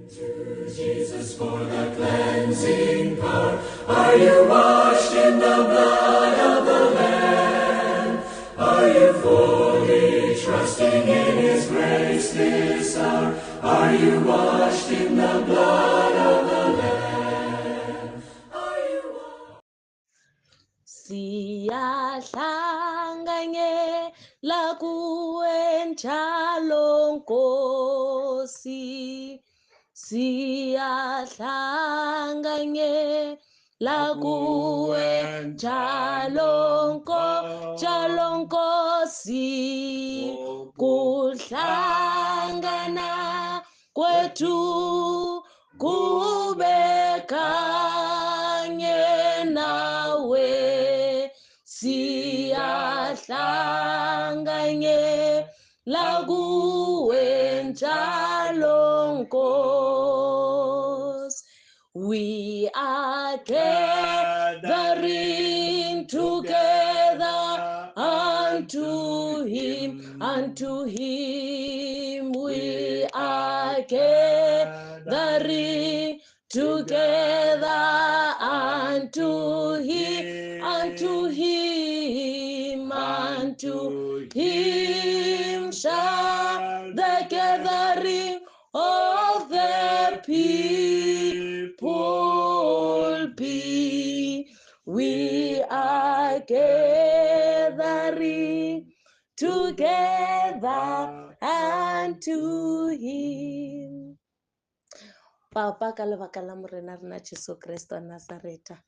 To Jesus for the cleansing power. Are you washed in the blood of the Lamb? Are you fully trusting in His grace this hour? Are you washed in the blood of the Lamb? Are you washed? Siyahlanganyela kuwe njalo Nkosi, siyahlanganyela kuwe njalo Nkosi, kuhlangana kwethu kube kanye nawe, siyahlanganyela kuwe njalo Nkosi. We are gathering together unto Him, we are gathering together unto Him, shall the gathering of the people be. We are gathering together unto Him. Papa, ka lebaka la morena rena Jesu Kristo Nazareta,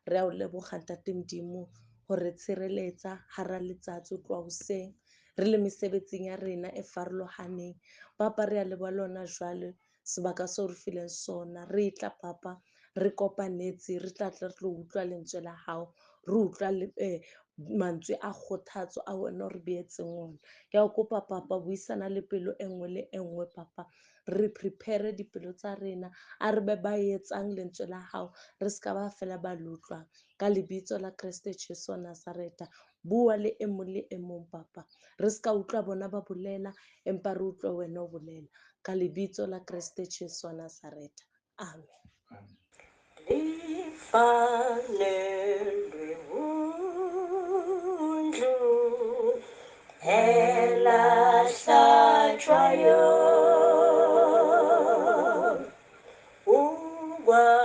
re a o leboga Ntate Modimo gore tshireletsa hara letsatsi o tloa hoseng re le mesebetsing ya rena e farologaneng. Papa, re a leboha lona jwale sebaka se o re fileng sona, re tla Papa re kopanetse re tla re tlo utlwa lentswe la hao, re utlwa mantswe a kgothatso a wena re beetseng ona. Ke a kopa Papa buisana le pelo engwe le engwe Papa, re prepare dipelo tsa rena a re be ba etsang lentswe la hao, re ska ba fela ba lutlwang. Ka lebitso la Kriste Jesu wa Nazareta, bua le e mong le e mong Papa, re ska utlwa bona ba bolela empa re utlwe wena o bolela. Ka lebitso la Kriste Jesu wa Nazareta, amen. Lifanelwe undlu elahlatshwayo,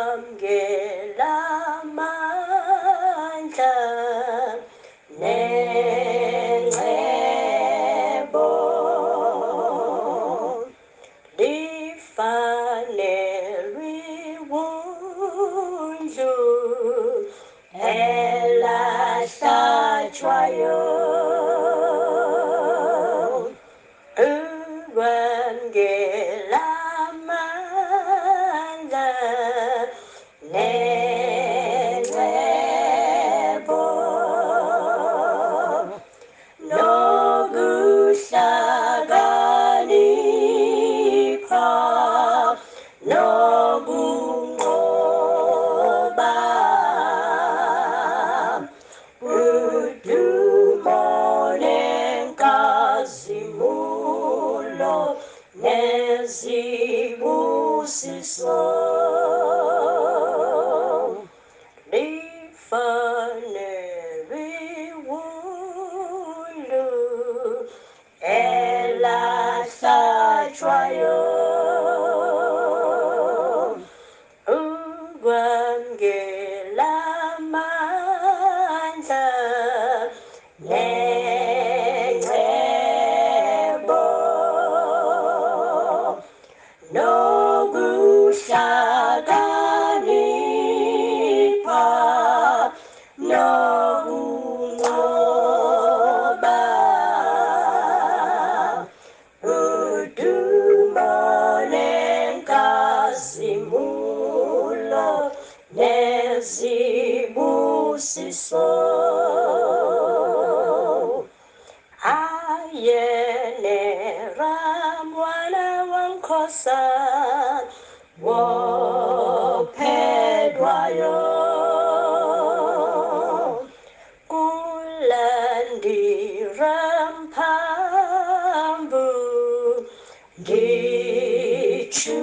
ukwamkela amandla nencebo, lifanelwe undlu elahlatshwayo, ukwamkela amandla nencebo, nokuhlakanipha nokunqoba, udumo nenkazimulo nezibusiso, lifanelwe undlu elahlatshwayo, ukwamkela amandla nencebo, nokuhlakanipha nokunqoba, udumo nenkazimulo nezibusiso, ayenera mwana waNkosana wophedwayo, kulandira mphamvu ngitshu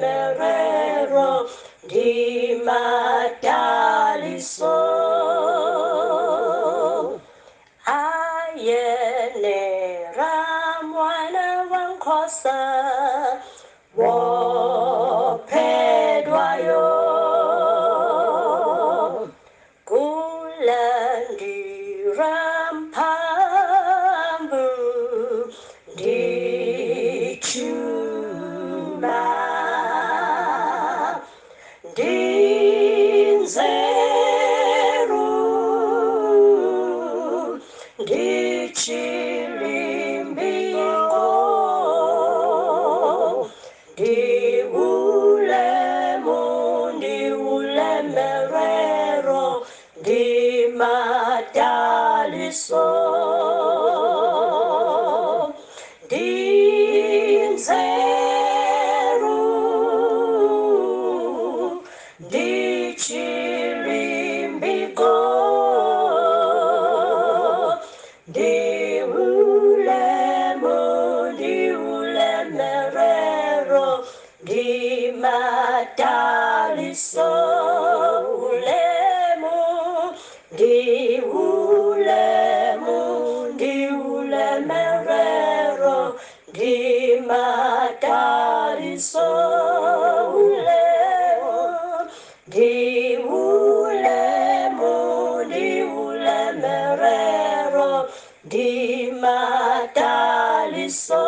merero di madaliso ayene ramwana wankosa wopedwayo kulandiramphambı ndichuma ndinzeru ndichilimbiko ndiulemerero ndimadaliso ndinzeru ndichilimbiko ndiulemerero ndimadaliso ndiulemerero ndimadaliso ndiulemerero ndimadaliso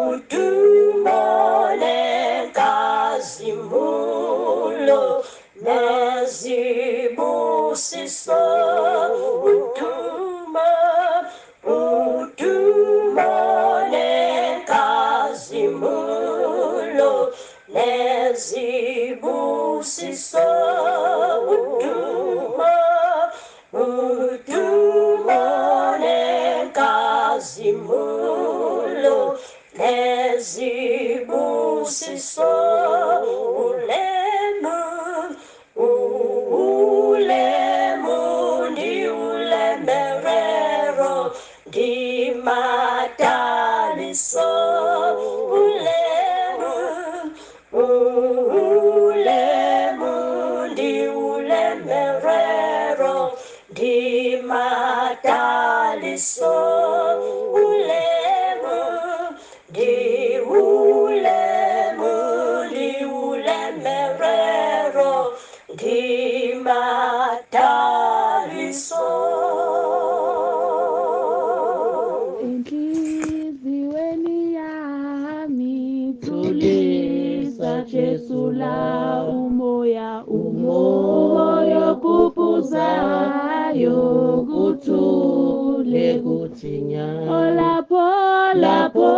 udumo nenkazimulo nezibusiso udumo nenkazimulo nezibusiso udumo nenkazimulo nezibusiso ndiulemerero ndimadaliso ndiulemerero ndimadaliso ndiulemerero ndimadaliso enhliziyweni yami tulisa Jesu la umoya kuphuzayo kuthule kuthinya lapho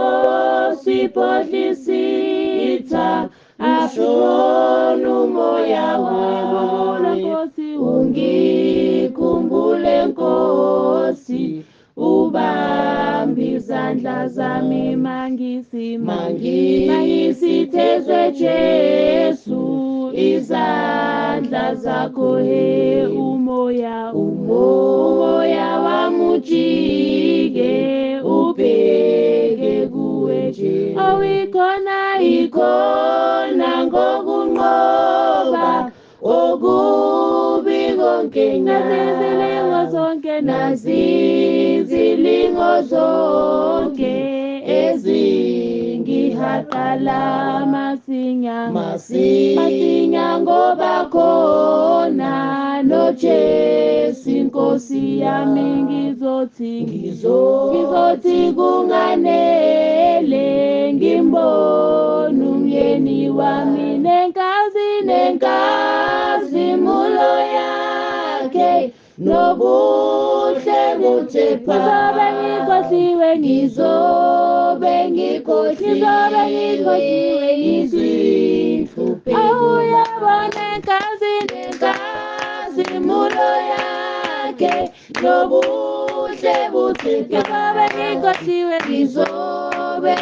siphohlisitha ashona umoya wami ungikhumbule Nkosi ubambe izandla zami mangisithezwe Jesu izandla zakho he umoya wami ujike ubheke kuwe Jesu ikhona ngokunqoba okubi konke nazizilingo zonke ezingihaqala masinya ngoba khona noJesu Nkosi yami ngizothi kunganele ngimbone umyeni wami nenkazimulo yakhe nobuhle buthe ngizobe ngikhohliwe izinhluphe awuyabona nenkazimulo yakhe nobuhle buthe ngizobe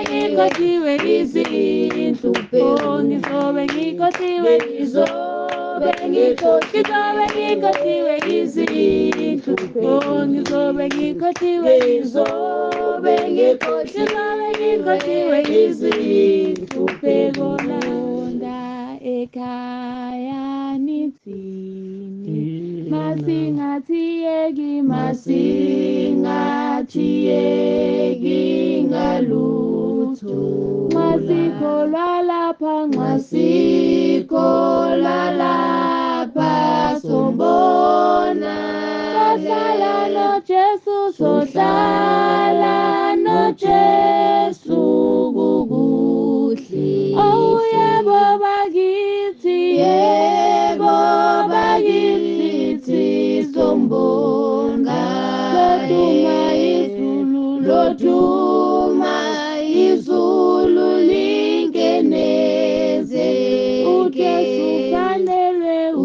ngikhohliwe izinhluphe ngizobe ngikhohliwe izinhluphe ngizobe ngikhohliwe ngizobe ngikhohliwe izinhlupheko londa ekhaya nithini masingathiyeki ngalutho nxasikholwa lapha sobona sohlala noJesu kukuhle yebo bakithi sombonga loduma izulu lingeneze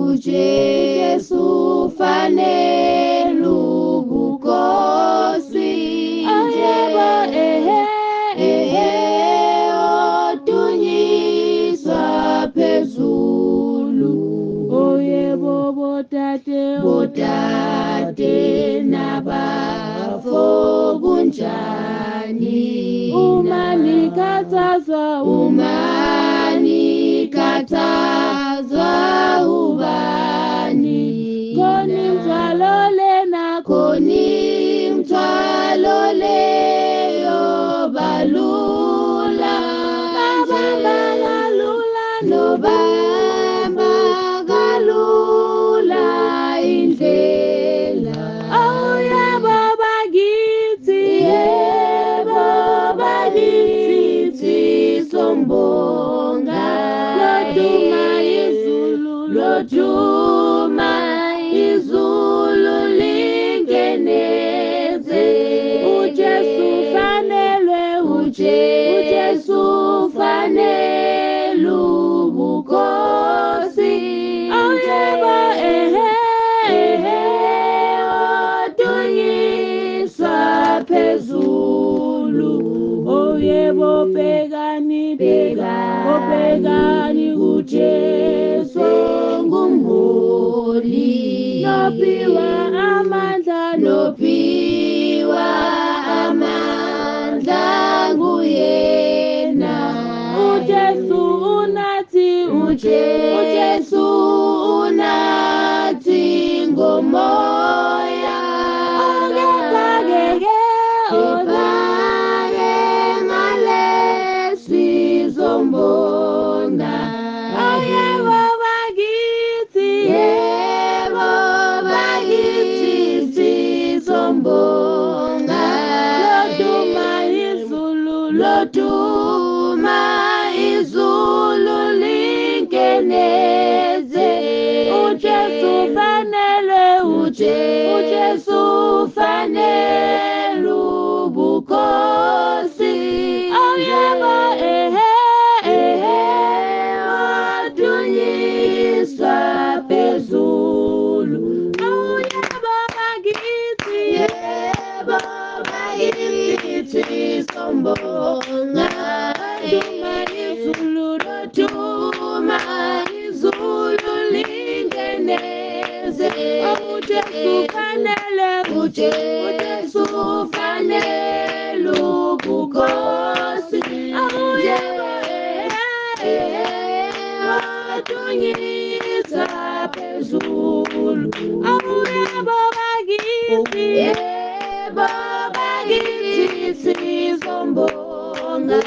uJesu fanele ubukhosi odunyiswa phezulu oyebo botate nabafo kunjani umanikhathazwa ubani khoni mthwalo leyo balula nobamba kalula indlela yebo bakithi sombonga loduma izulu lingeneze uJesu fanele ubukhosi yebo odunyiswa phezulu oyebo bhekani uJesu ngumholi nophiwa amandla nguyena uJesu unathi ngomoya ophake ngalesi zombonga yebo bakithi sizombonga loduma izulu lingeneze uJesu fanele ubukhosi yebo odunyiswa phezulu yebo bakithi sombonga loduma izulu lingeneze uJesu fanele ubukhosi odunyiswa phezulu yebo bakithi sizombonga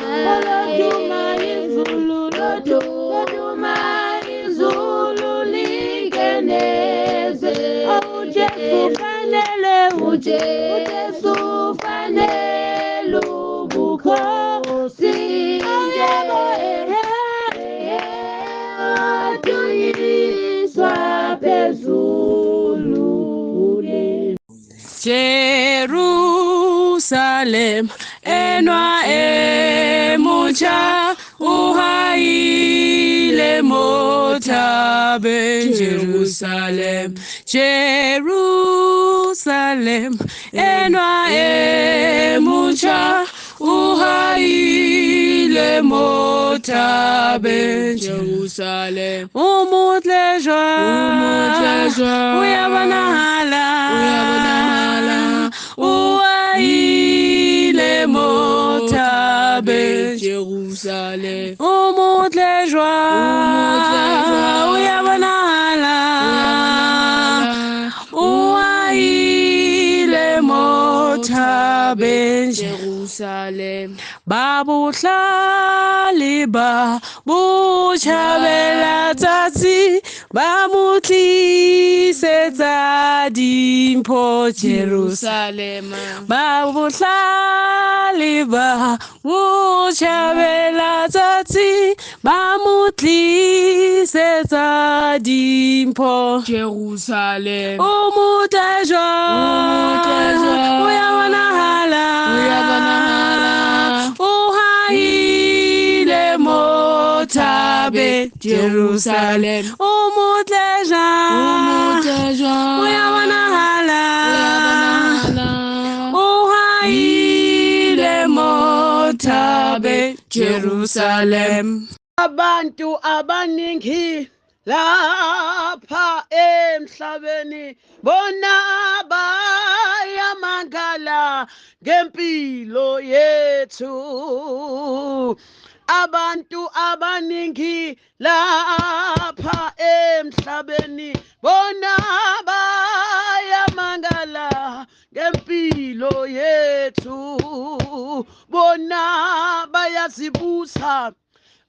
loduma izulu lingeneze uJesu fanele ubukhosi yebo odunyiswa phezulu Jerusalem enwa emucha uhaile motabe Jerusalem enwa emucha uhaile motabe Jerusalem umutle joie uyabonakala uhaile motabe Jerusalem o motle joie uyabonahala uayile motabe Jerusalem babuhlali ba butjhabela tsatsi ba mutlisetsa dimpho Jerusalem babuhlali ba butjhabela tsatsi ba mutlisetsa dimpho Jerusalem umutejwa uyabonahala uhaile motabe Jerusalem umutleja uyabonahala uhaile motabe Jerusalem abantu abaningi lapha emhlabeni bona bayamangala ngempilo yethu abantu abaningi lapha emhlabeni bona bayamangala ngempilo yethu bona bayazibuza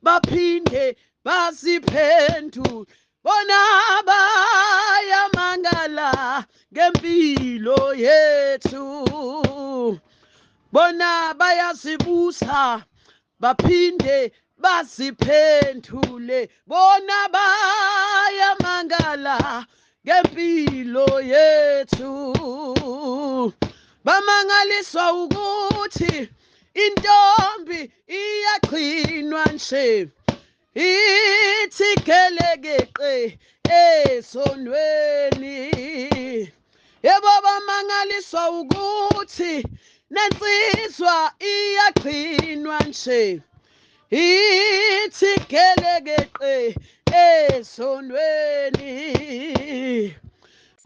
baphinde baziphendule bona bayamangala ngempilo yethu bona bayazibuza baphinde baziphendule bona bayamangala ngempilo yethu bamangaliswa ukuthi intombi iyaqhinwa nje ithi gelegeqe esonweni yebo bamangaliswa ukuthi nensizwa iyaqhinwa nje ithi gelegeqe esonweni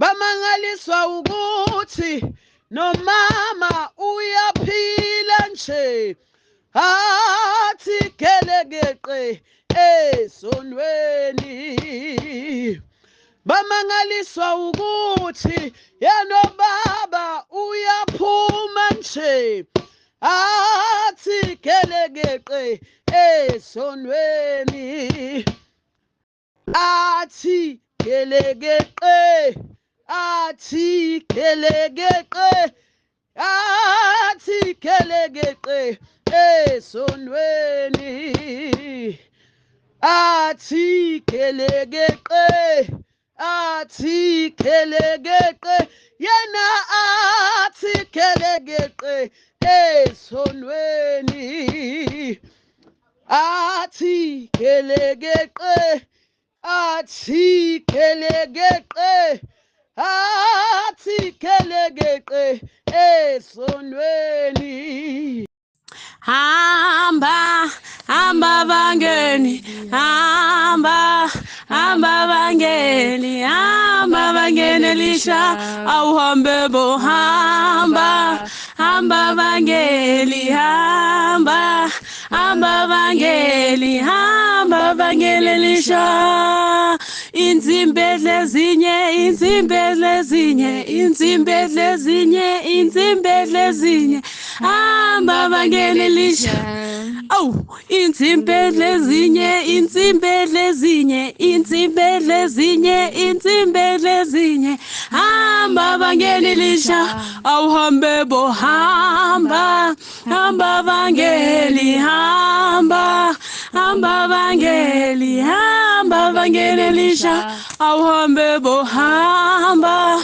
bamangaliswa ukuthi nomama uyaphila nje athi gelegeqe esonweni bamangaliswa ukuthi yena baba uyaphuma nje athi gelegeqe esonweni athi gelegeqe athi gelegeqe athi gelegeqe esonweni athi gelegeqe yena athi gelegeqe esonweni athi gelegeqe athi gelegeqe esonweni hamba bangeni hamba bangeni Elisha awuhambe bohamba bangeli hamba bangeli Elisha inzimbe lezinye hamba bangeli Elisha oh inzimbe lezinye hamba bangeli Elisha awuhambe bohamba bangeli hamba bangeli Elisha awuhambe bohamba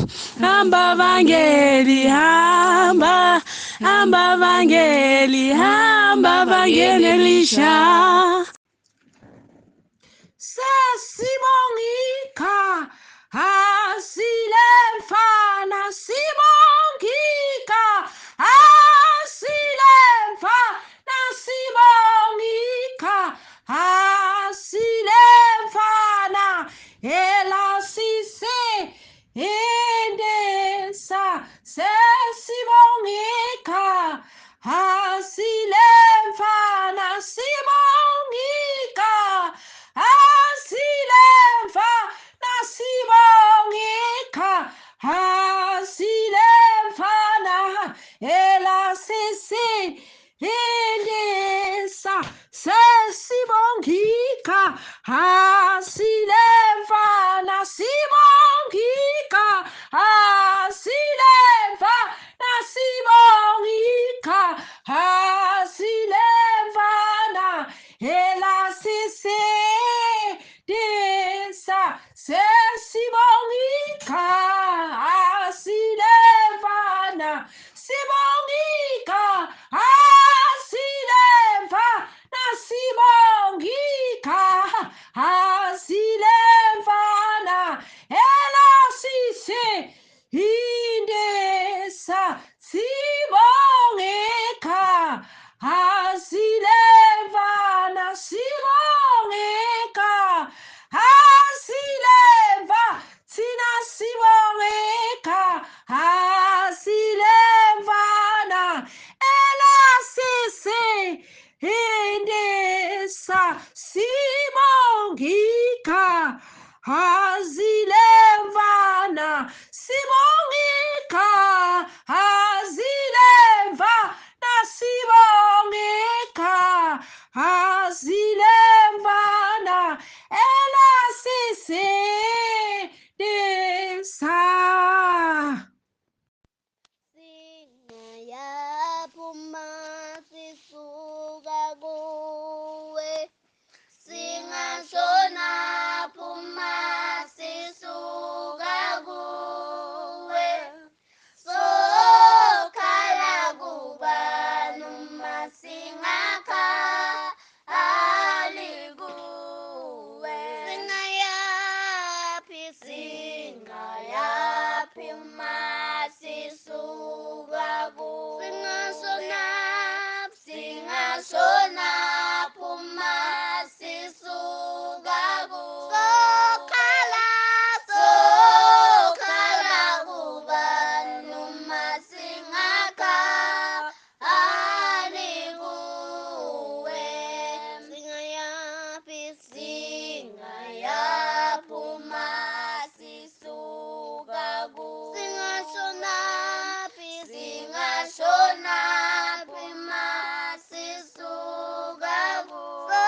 bangeli hamba bangeli Elisha sesibongika asile mfana sibongika asile mfana sibongika asile mfana elasise endesa sesibongika Asilemva nasibongika, asilemva nasibongika, asilemva na elasise desa sesibongika, asilemva na sibongika, asilemva nasibongika, asilemvana elasise indesa sibongeka, asilemvana sibongeka, asilemva thina sibongeka, asilemvana elasise indesa sibongika, azilemvana sibongika, azilemva nasibongika, azilemvana elasise desa. Singayaphuma sisuka kuwe, singashona phuma sisuka kuwe, sokhala kuba noma singakhali kuwe. Singayaphi uma sisuka kuwe, singashona phuma sisuka kuwe, sokhala kuba noma singakhali kuwe. Singayaphi uma sisuka kuwe, singashona phuma sisuka kuwe,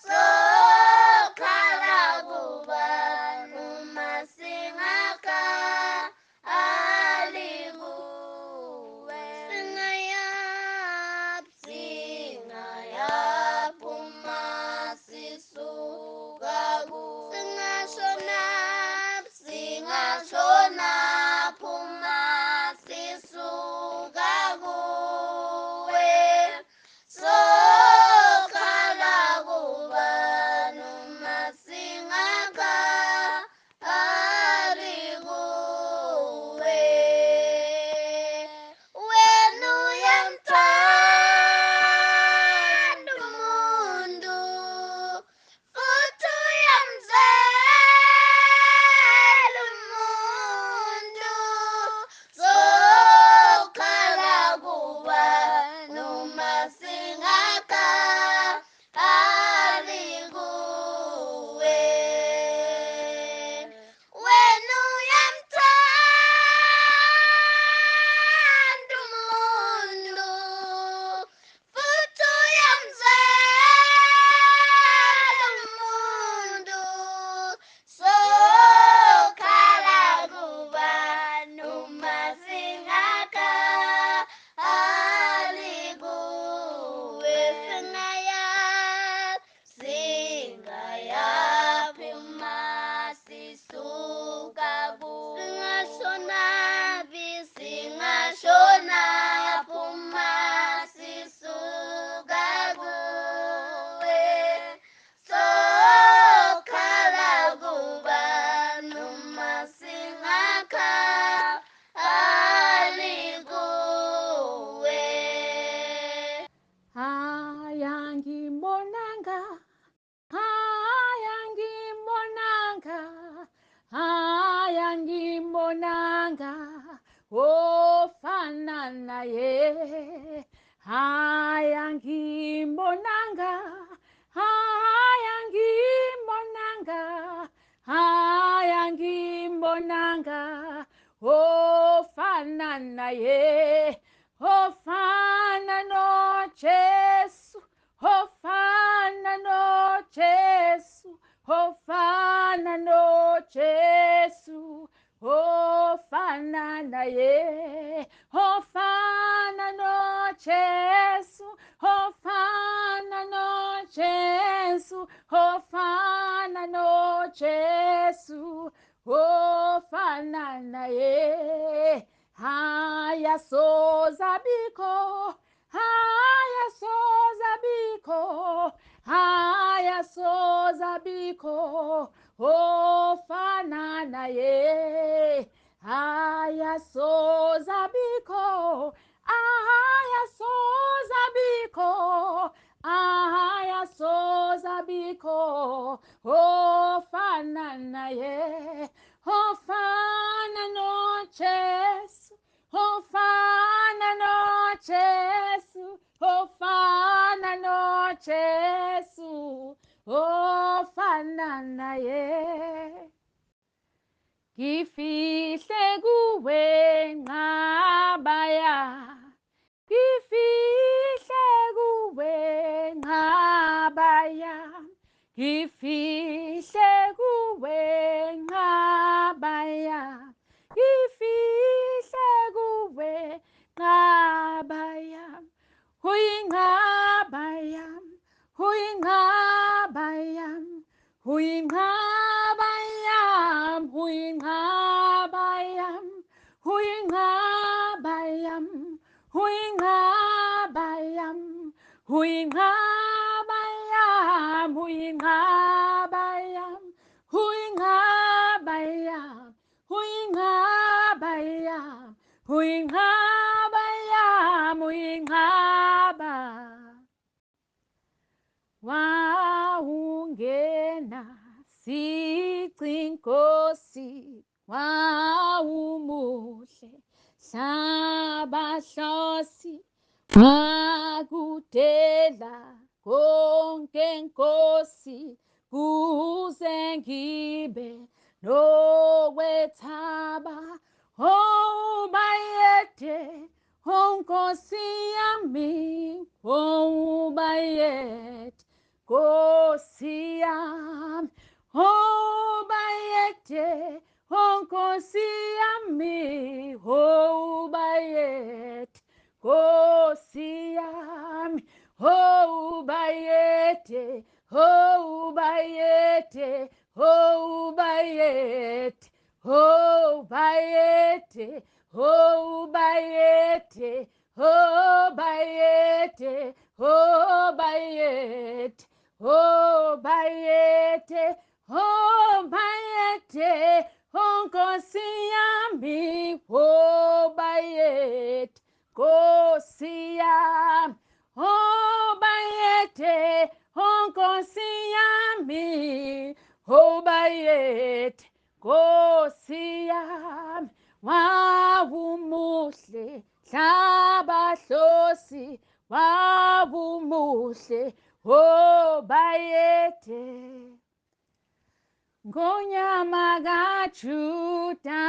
sokhala kuba noma singakhali kuwe. Singayaphi uma sisuka kuwe, singashona phuma sisuka kuwe, sokhala kuba noma singakhali kuwe. Wena uyamthanda umuntu futhi uyamzela umuntu, sokhala kuba noma singakhali kuwe. Wena uyamthanda umuntu futhi uyamzela umuntu, sokhala kuba noma singakhali kuwe. Singayaphi uma sisuka kuwe, singashona phuma sisuka kuwe, sokhala kuba noma singakhali kuwe. Hayangimbonanga, hayangimbonanga, hayangimbonanga, ofana naye. Hayangimbonanga, hayangimbonanga, hayangimbonanga, ofana naye. Ofana no Jesu, ofana no Jesu. ofana no Jesu, ofana no Jesu, ofana naye. Haya soza biko, haya soza biko, haya soza biko, ofana naye. Haya soza biko, haya soza biko, haya soza biko, ofana naye. Ofana no Jesu, ofana no Jesu, ofana no Jesu, ofana naye. Ngifihle kuwe nqabaya, ngifihle kuwe nqabaya, ngifihle kuwe nqabaya, ngifihle kuwe nqabaya, uyinqabaya, uyinqabaya, uyinqabaya, uyinqabaya, uyinqabaya, uyinqabaya, uyinqabaya, uyinqabaya, uyinqabaya, uyinqabaya, uyinqabaya, uyinqaba. Wawungena sicinkosi, wawumuhle hlabahlosi, wakudela konke nkosi, kuze ngibe nokwethaba. Oh bayede, oh nkosi yami, oh bayede, nkosi yami, oh bayede, oh nkosi yami, oh bayede, nkosi yami, oh bayede, oh bayede, oh bayede, oh bayede, oh bayede, oh bayede, oh bayede, oh bayede, oh bayede, oh nkosi yami, oh bayede, nkosi yami, oh bayede, oh nkosi yami, oh bayede, nkosi yami. Wawumuhle hlabahlosi, wawumuhle oh bayede. Ngonyama kaJuda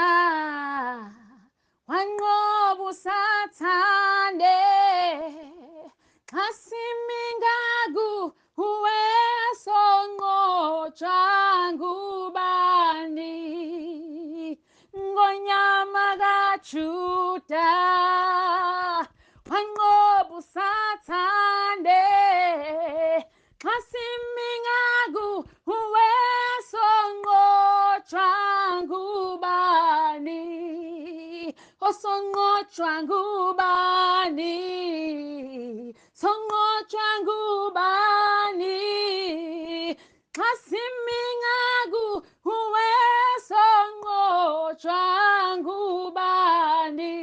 wanqoba usathane, xa simingaku uwesonqotshwa ngubani. Ngonyama kaJuda wanqoba usathane, xa simingaku uwesonqotshwa ngubani. Osonqotshwa ngubani, sonqotshwa ngubani, xa simingaku uwesonqotshwa ngubani.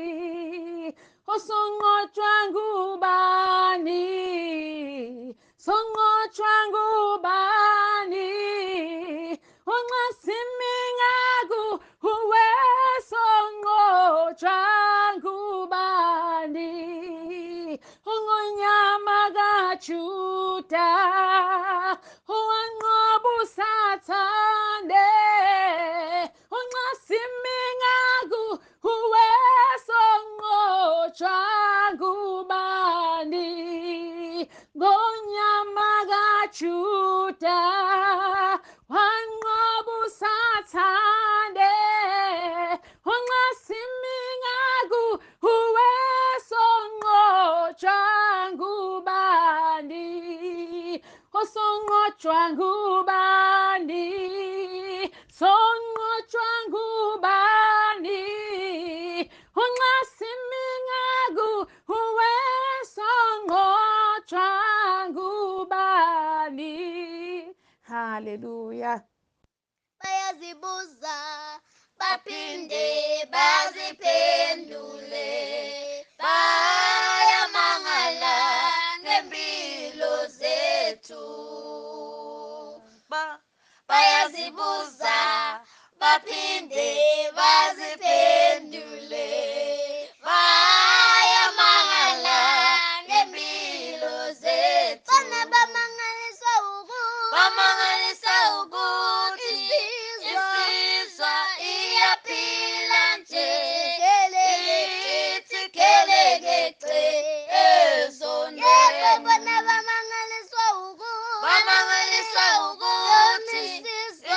Osonqotshwa ngubani, sonqotshwa ngubani, onxa simingaku uwesonqotshwa ngubani. Ongonyama kaJuda owanqoba usathane, onxa simingaku uwesonqotshwa ngubani. Ongonyama kaJuda owanqoba usathane, onxa simingaku uwesonqotshwa ngubani. Osonqotshwa ngubani, sonqotshwa ngubani, xa simingaku uwesonqotshwa ngubani. Ongonyama kaJuda owanqoba usathane, onxa simingaku uwesonqotshwa ngubani. Ngonyama kaJuda wanqoba usathane, onxa simingaku uwesonqotshwa ngubani. Usungqotshwa ngubani? Songqotshwa ngubani? Unxa simingaku uwe songqotshwa ngubani? Hallelujah. bayazibuza baphinde baziphendule bayamangala ngempilo zethu bayazibuza baphinde baziphendule bayamangala ngempilo zethu bona bamangaliswa ukuthi insizwa iyaphila nje ithi kelekece ezonweni bona bamangaliswa ukuthi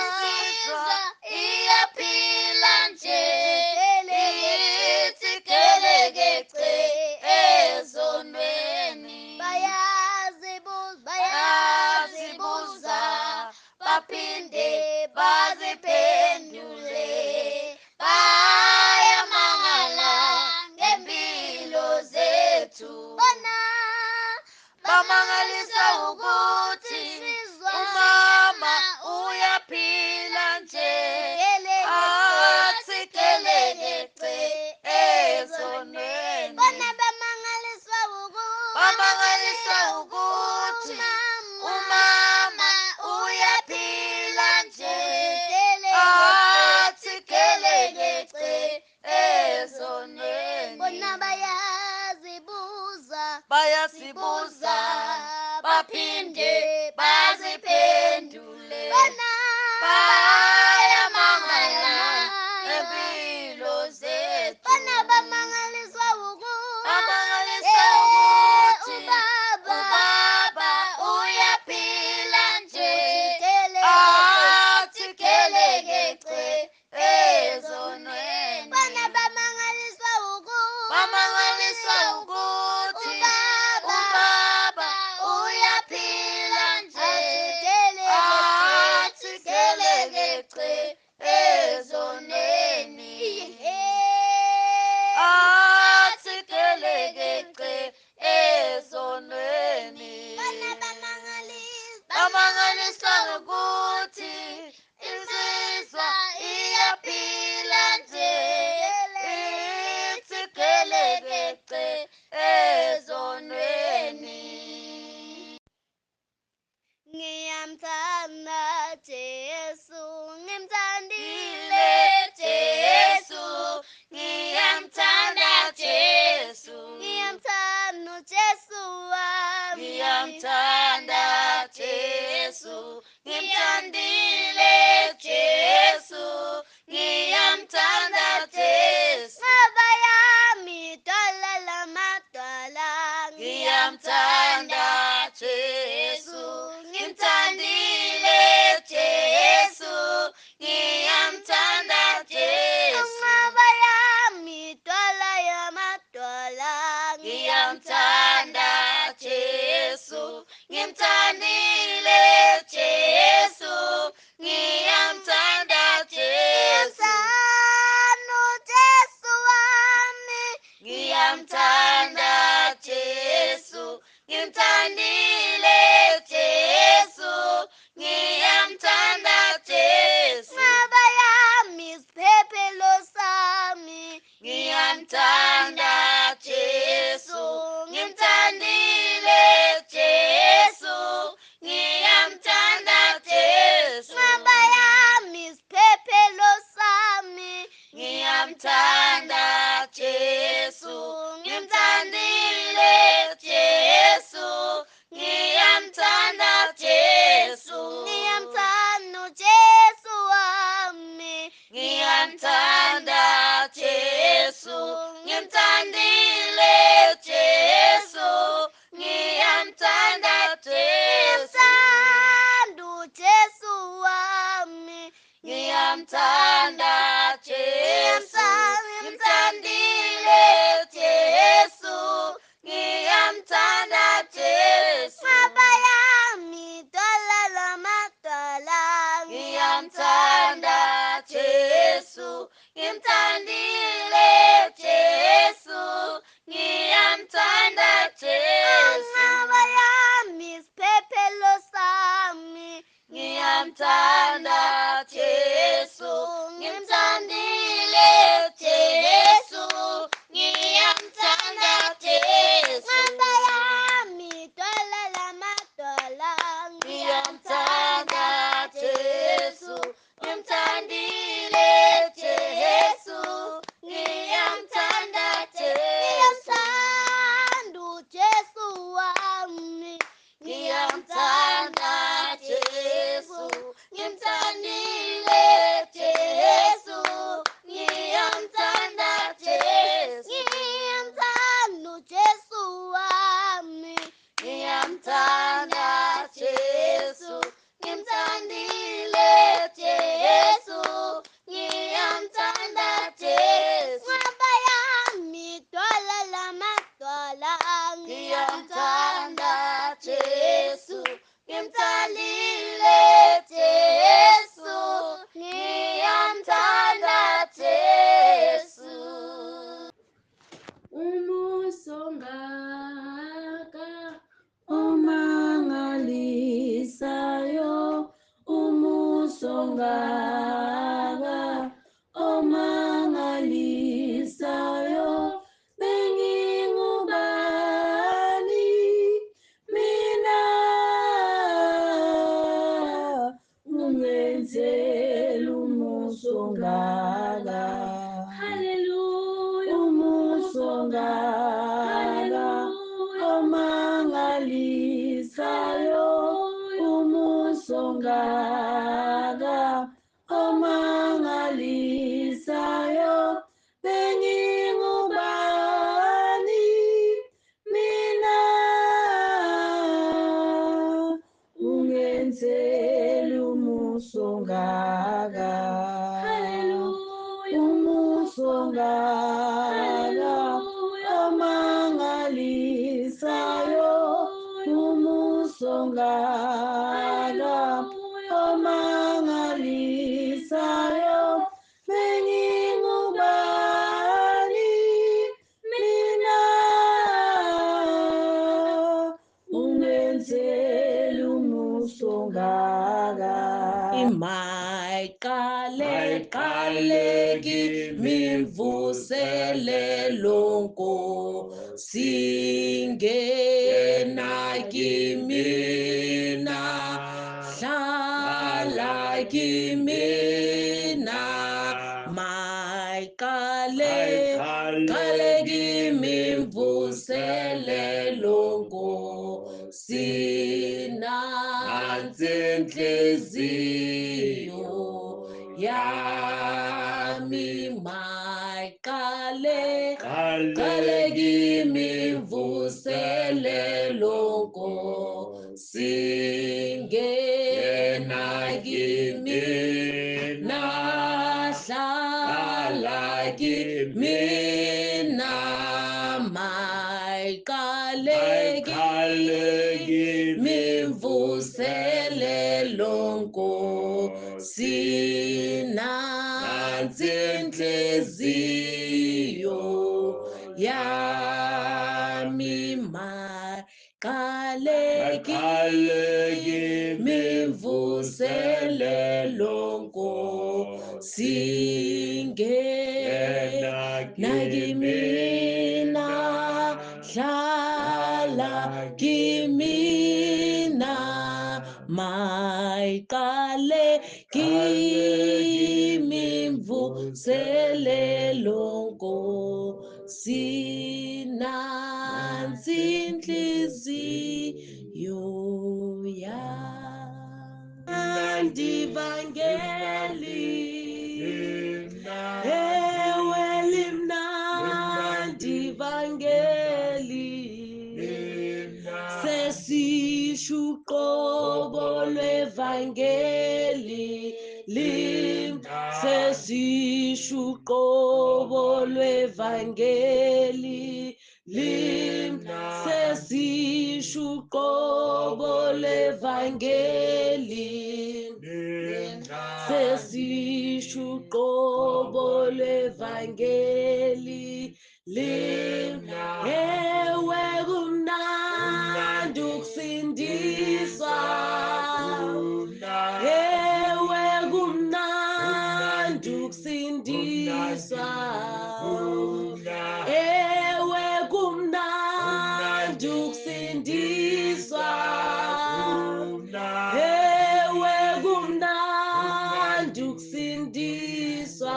insizwa iyaphila nje ithi kelekece ezonweni bayazibuza baphinde baziphendule bayamangala ngempilo zethu bona bamangaliswa ukuthi umama uyaphila nje athi kelekece ezonweni bona bamangaliswa ukuthi umama uyaphila nje athi kelekece ezonweni bona bayazibuza baphinde baziphendule bayamangala ngempilo zethu bona bamangaliswa ukuthi ubaba uyaphila nje athi kelekece ezonweni bona bamangaliswa ukuthi ubaba uyaphila nje athi kelekece ezonweni athi kelekece ezonweni bamangaliswa ukuthi insizwa iyaphila nje ithi kelekece ezonweni ngiyamthanda Jesu ngimthandile Jesu ngiyamthanda Jesu ngiyamthanda Jesu wami ngiyamthanda Jesu ngimthandile Jesu ngiyamthanda Jesu ngaba yami dwala lamadwala ngiyamthanda Jesu ngimthandile Jesu ngiyamthanda Jesu ngaba yami dwala yamadwala ngiyamthanda Jesu ngimthandile Jesu ngiyamthanda Jesu Jesu wami ngiyamthanda Jesu ngimthandile Jesu ngiyamthanda Jesu ngaba yami isiphephelo sami ngiyamthanda Jesu ngimthandile Jesu ngiyamthanda Jesu ngaba yami isiphephelo sami ngiyamthanda Jesu ngimthandile Jesu ngimthandile Jesu, ngiyamthanda Jesu. Ngaba yami isiphephelo sami, ngiyamthanda Jesu, ngimthandile Jesu, ngiyamthanda Jesu. Ngaba yami idwala lamadwala, ngiyamthanda Jesu, ngimthandile Jesu, ngiyamthanda Jesu. Ngiyamthanda uJesu wami, ngiyamthanda Jesu, ngimthandile Jesu, ngiyamthanda Jesu. Ngiyamthanda uJesu wami, ngiyamthanda Jesu, ngimthandile Jesu, ngiyamthanda Jesu. Ngaba yami idwala lamadwala, ngiyamthanda Jesu, ngimthandile Jesu, ngiyamthanda Jesu. Umuso ongaka omangalisayo, umuso ongaka omangalisayo, bengingubani mina ungenzela umuso ongaka. Hallelujah. Umuso ongaka omangalisayo, umuso ongaka omangalisayo, bengingubani mina ungenzela umuso ongaka. Umuso ongaka omangalisayo, umuso ongaka omangalisayo, bengingubani mina ungenzela umuso ongaka. Mayiqale kimi imvuselelo Nkosi, ngena kimina, hlala kimina. Mayiqale kimi imvuselelo Nkosi, nansi inhliziyo yami. Mayiqale kimi imvuselelo Nkosi, ngena kimina, hlala kimina. Mayiqale kimi imvuselelo Nkosi, nansi inhliziyo yami. Mayiqale kimi imvuselelo Nkosi, ngena kimina, hlala kimina. Mayiqale kimi imvuselelo Nkosi, nansi inhliziyo yami. Ivangeli, ewe limnandi ivangeli, sesisho uqobo lwevangeli, sesisho uqobo lwevangeli, sesisho sesisho uqobo levangeli sesisho uqobo levangeli ewe kumnandi ukusindiswa ewe kumnandi ukusindiswa ewe kumnandi ukusindiswa ewe kumnandi ukusindiswa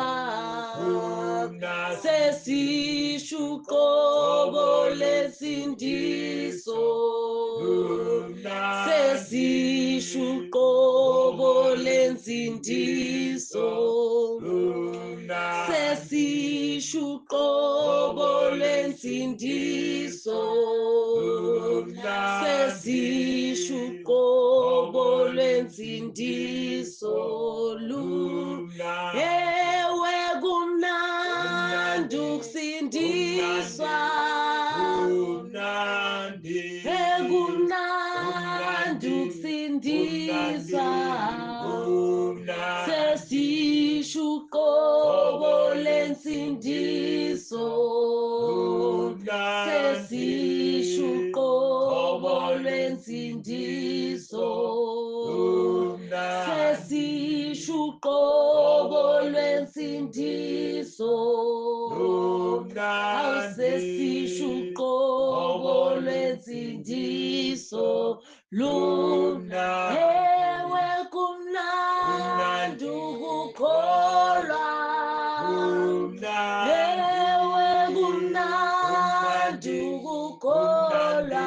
sesisho uqobo lesindiso sesisho uqobo lensindiso sesisho uqobo lensindiso sesisho uqobo lensindiso ewe kumnandi ukusindiswa kumnandi ukusindiswa sesisho uqobo lensindiso sesisho uqobo lwensindiso sesisho uqobo lwensindiso awusesisho uqobo lwensindiso ewe kumnandi ukukholwa ewe kumnandi ukukholwa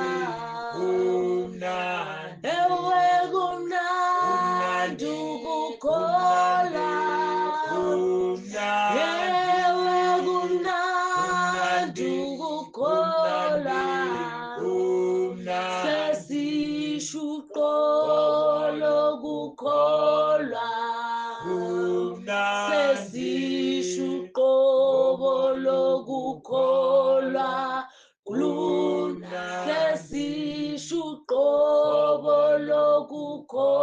ewe kumnandi ukukholwa ewe kumnandi ukukholwa sesisho uqolo kukholwa sesisho uqobo lokukholwa sesisho uqobo lokukholwa